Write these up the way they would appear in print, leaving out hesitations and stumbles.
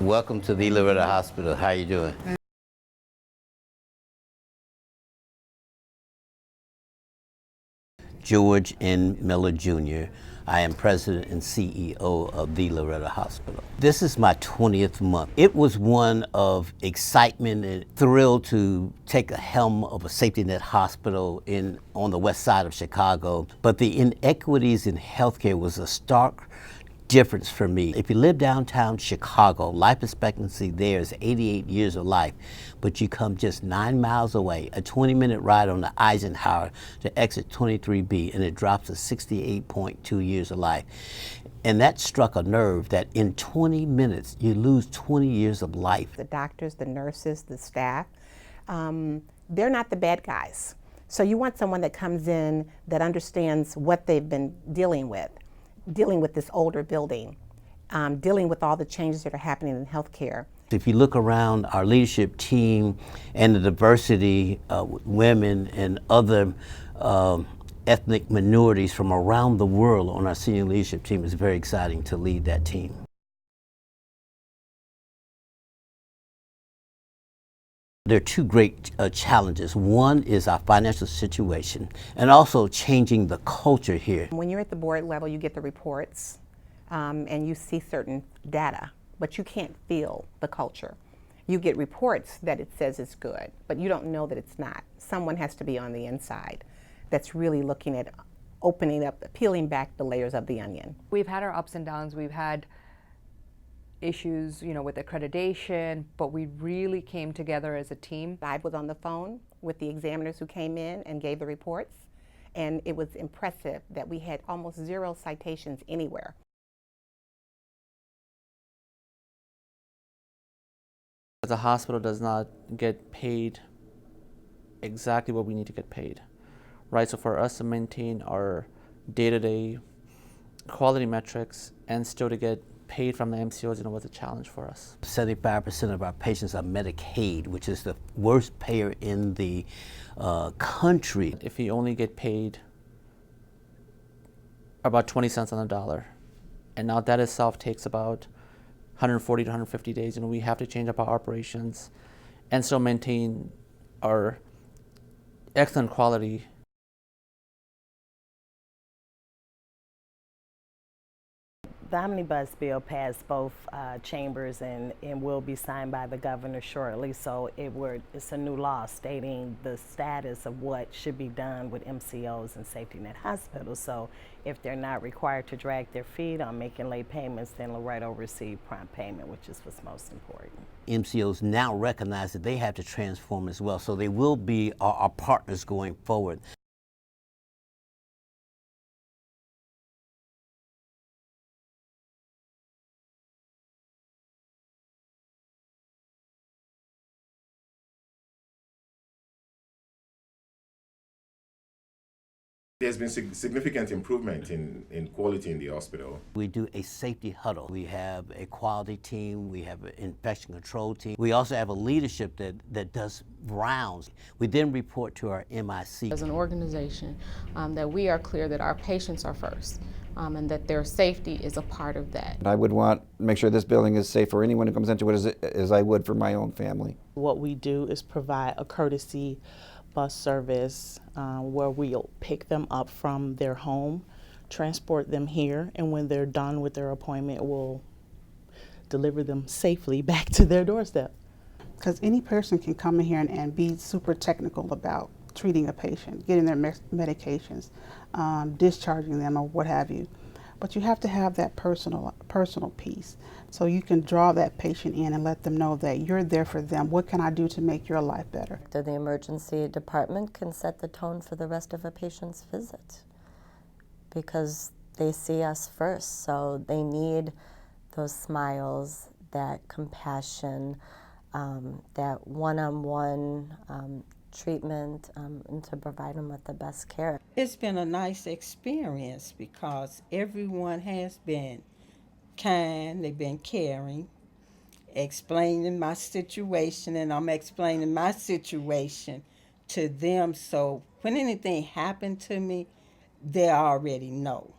Welcome to the Loretta Hospital. How you doing? George N. Miller Jr. I am President and CEO of the Loretta Hospital. This is my 20th month. It was one of excitement and thrill to take a helm of a safety net hospital on the west side of Chicago. But the inequities in healthcare was a stark difference for me. If you live downtown Chicago, life expectancy there is 88 years of life, but you come just 9 miles away, a 20-minute ride on the Eisenhower to exit 23B, and it drops to 68.2 years of life. And that struck a nerve that in 20 minutes, you lose 20 years of life. The doctors, the nurses, the staff, they're not the bad guys. So you want someone that comes in that understands what they've been dealing with this older building, dealing with all the changes that are happening in healthcare. If you look around our leadership team and the diversity of women and other ethnic minorities from around the world on our senior leadership team, it's very exciting to lead that team. There are two great challenges. One is our financial situation and also changing the culture here. When you're at the board level, you get the reports and you see certain data, but you can't feel the culture. You get reports that it says it's good, but you don't know that it's not. Someone has to be on the inside that's really looking at opening up, peeling back the layers of the onion. We've had our ups and downs. We've had issues, with accreditation, but we really came together as a team. I was on the phone with the examiners who came in and gave the reports, and it was impressive that we had almost 0 citations anywhere. The hospital does not get paid exactly what we need to get paid, right? So for us to maintain our day-to-day quality metrics and still to get paid from the MCOs, was a challenge for us. 75% of our patients are Medicaid, which is the worst payer in the country. If you only get paid about 20 cents on the dollar, and now that itself takes about 140 to 150 days, we have to change up our operations and still maintain our excellent quality. The omnibus bill passed both chambers and will be signed by the governor shortly, so it's a new law stating the status of what should be done with MCOs and safety net hospitals. So if they're not required to drag their feet on making late payments, then Loretta will receive prompt payment, which is what's most important. MCOs now recognize that they have to transform as well, so they will be our partners going forward. There's been significant improvement in quality in the hospital. We do a safety huddle. We have a quality team. We have an infection control team. We also have a leadership that does rounds. We then report to our MIC. As an organization, that we are clear that our patients are first. And that their safety is a part of that. I would want to make sure this building is safe for anyone who comes into it as I would for my own family. What we do is provide a courtesy bus service where we'll pick them up from their home, transport them here, and when they're done with their appointment, we'll deliver them safely back to their doorstep. Because any person can come in here and be super technical about treating a patient, getting their medications, discharging them or what have you. But you have to have that personal piece. So you can draw that patient in and let them know that you're there for them. What can I do to make your life better? The emergency department can set the tone for the rest of a patient's visit because they see us first. So they need those smiles, that compassion, that one-on-one treatment, and to provide them with the best care. It's been a nice experience because everyone has been kind, they've been caring, explaining my situation, and I'm explaining my situation to them, so when anything happened to me, they already know.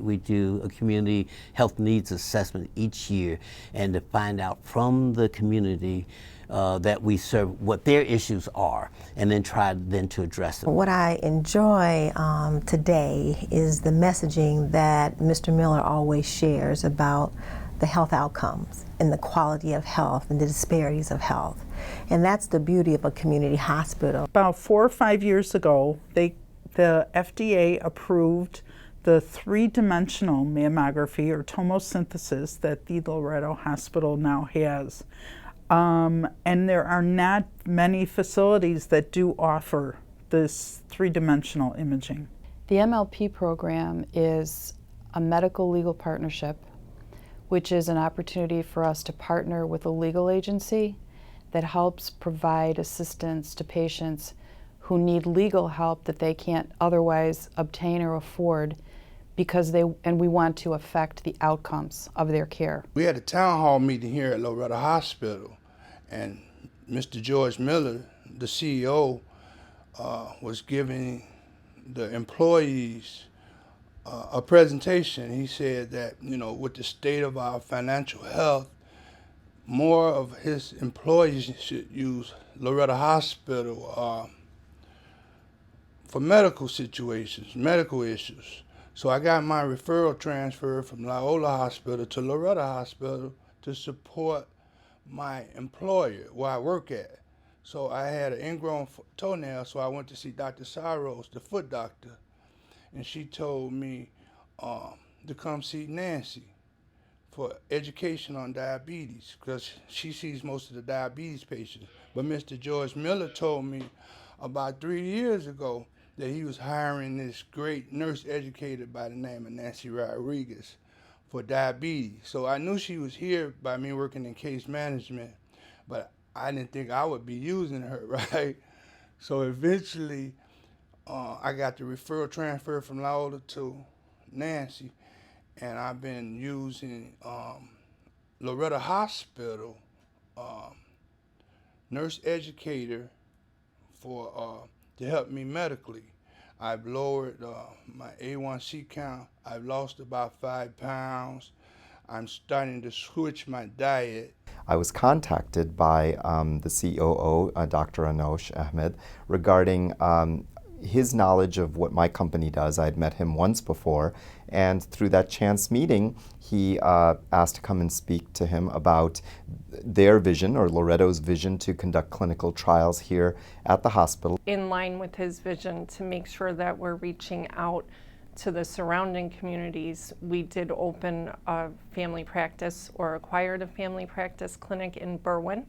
We do a community health needs assessment each year, and to find out from the community that we serve what their issues are, and then try then to address them. What I enjoy today is the messaging that Mr. Miller always shares about the health outcomes and the quality of health and the disparities of health. And that's the beauty of a community hospital. About 4 or 5 years ago, the FDA approved the 3-dimensional mammography or tomosynthesis that the Loretto Hospital now has. And there are not many facilities that do offer this 3-dimensional imaging. The MLP program is a medical legal partnership, which is an opportunity for us to partner with a legal agency that helps provide assistance to patients who need legal help that they can't otherwise obtain or afford because we want to affect the outcomes of their care. We had a town hall meeting here at Loretto Hospital, and Mr. George Miller, the CEO, was giving the employees a presentation. He said that, you know, with the state of our financial health, more of his employees should use Loretto Hospital for medical situations, medical issues. So I got my referral transfer from Loyola Hospital to Loretto Hospital to support my employer where I work at. So I had an ingrown toenail, so I went to see Dr. Saros, the foot doctor, and she told me to come see Nancy for education on diabetes, because she sees most of the diabetes patients. But Mr. George Miller told me about 3 years ago that he was hiring this great nurse educator by the name of Nancy Rodriguez for diabetes. So I knew she was here by me working in case management, but I didn't think I would be using her, right? So eventually, I got the referral transfer from Loyola to Nancy, and I've been using Loretto Hospital nurse educator for to help me medically. I've lowered my A1C count. I've lost about 5 pounds. I'm starting to switch my diet. I was contacted by the COO, Dr. Anosh Ahmed, regarding his knowledge of what my company does. I had met him once before, and through that chance meeting, he asked to come and speak to him about their vision, or Loretto's vision, to conduct clinical trials here at the hospital. In line with his vision to make sure that we're reaching out to the surrounding communities, we did open a family practice, or acquired a family practice clinic in Berwyn,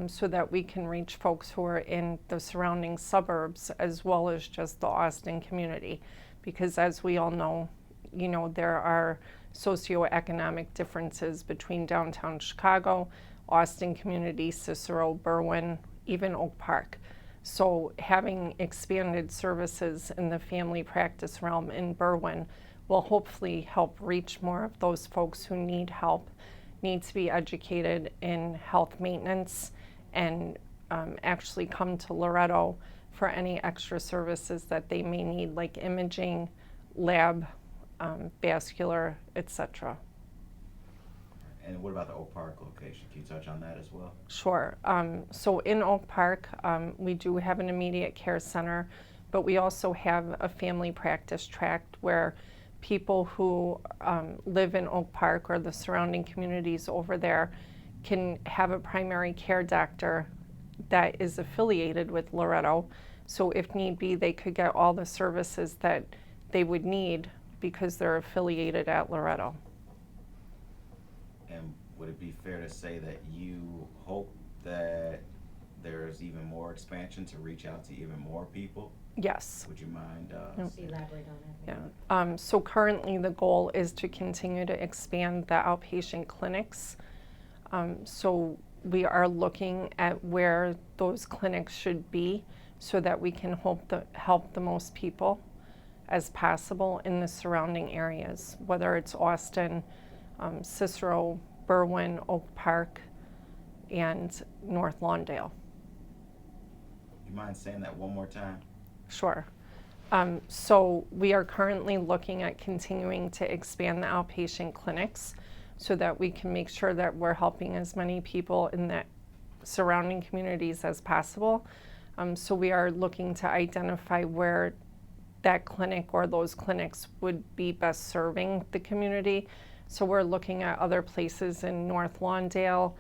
so that we can reach folks who are in the surrounding suburbs as well as just the Austin community. Because as we all know, you know, there are socioeconomic differences between downtown Chicago, Austin community, Cicero, Berwyn, even Oak Park. So having expanded services in the family practice realm in Berwyn will hopefully help reach more of those folks who need help, need to be educated in health maintenance, and actually come to Loretto for any extra services that they may need, like imaging, lab, vascular, etc. And what about the Oak Park location? Can you touch on that as well? Sure. So in Oak Park, we do have an immediate care center, but we also have a family practice tract where people who live in Oak Park or the surrounding communities over there can have a primary care doctor that is affiliated with Loretto. So if need be, they could get all the services that they would need because they're affiliated at Loretto. And would it be fair to say that you hope that there's even more expansion to reach out to even more people? Yes. Would you mind elaborate on it? Yeah. So currently the goal is to continue to expand the outpatient clinics. So we are looking at where those clinics should be so that we can help the most people as possible in the surrounding areas, whether it's Austin, Cicero, Berwyn, Oak Park, and North Lawndale. You mind saying that one more time? Sure. So we are currently looking at continuing to expand the outpatient clinics so that we can make sure that we're helping as many people in the surrounding communities as possible. So we are looking to identify where that clinic or those clinics would be best serving the community. So we're looking at other places in North Lawndale,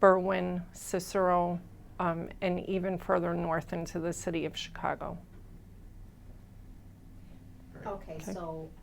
Berwyn, Cicero, and even further north into the city of Chicago. Okay, so